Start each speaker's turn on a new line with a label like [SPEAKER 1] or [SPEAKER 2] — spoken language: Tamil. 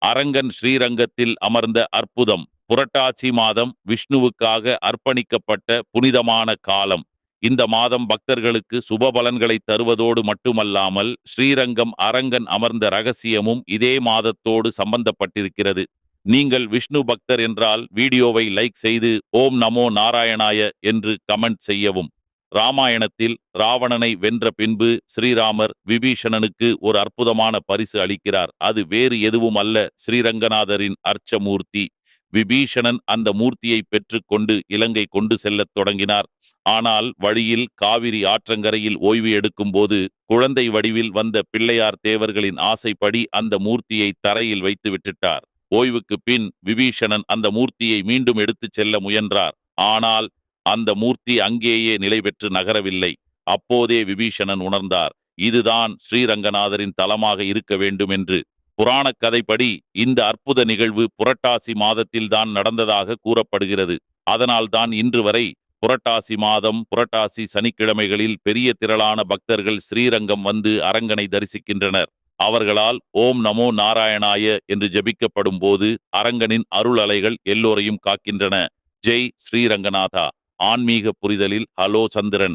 [SPEAKER 1] அரங்கன் ஸ்ரீரங்கத்தில் அமர்ந்த அற்புதம். புரட்டாசி மாதம் விஷ்ணுவுக்காக அர்ப்பணிக்கப்பட்ட புனிதமான காலம். இந்த மாதம் பக்தர்களுக்கு சுப பலன்களை தருவதோடு மட்டுமல்லாமல் ஸ்ரீரங்கம் அரங்கன் அமர்ந்த ரகசியமும் இதே மாதத்தோடு சம்பந்தப்பட்டிருக்கிறது. நீங்கள் விஷ்ணு பக்தர் என்றால் வீடியோவை லைக் செய்து ஓம் நமோ நாராயணாய என்று கமெண்ட் செய்யவும். ராமாயணத்தில் ராவணனை வென்ற பின்பு ஸ்ரீராமர் விபீஷணனுக்கு ஒரு அற்புதமான பரிசு அளிக்கிறார். அது வேறு எதுவும் அல்ல, ஸ்ரீரங்கநாதரின் அர்ச்சமூர்த்தி. விபீஷணன் அந்த மூர்த்தியை பெற்றுக்கொண்டு இலங்கை கொண்டு செல்லத் தொடங்கினார். ஆனால் வழியில் காவிரி ஆற்றங்கரையில் ஓய்வு எடுக்கும் போது குழந்தை வடிவில் வந்த பிள்ளையார் தேவர்களின் ஆசைப்படி அந்த மூர்த்தியை தரையில் வைத்து விட்டுட்டார். ஓய்வுக்கு பின் விபீஷணன் அந்த மூர்த்தியை மீண்டும் எடுத்துச் செல்ல முயன்றார். ஆனால் அந்த மூர்த்தி அங்கேயே நிலை பெற்று நகரவில்லை. அப்போதே விபீஷணன் உணர்ந்தார், இதுதான் ஸ்ரீரங்கநாதரின் தலமாக இருக்க வேண்டும் என்று. புராணக் கதைப்படி இந்த அற்புத நிகழ்வு புரட்டாசி மாதத்தில்தான் நடந்ததாக கூறப்படுகிறது. அதனால்தான் இன்று வரை புரட்டாசி மாதம், புரட்டாசி சனிக்கிழமைகளில் பெரிய திரளான பக்தர்கள் ஸ்ரீரங்கம் வந்து அரங்கனை தரிசிக்கின்றனர். அவர்களால் ஓம் நமோ நாராயணாய என்று ஜபிக்கப்படும் போது அரங்கனின் அருள் அலைகள் எல்லோரையும் காக்கின்றன. ஜெய் ஸ்ரீரங்கநாதா. ஆன்மீக புரிதலில் ஹலோ சந்திரன்.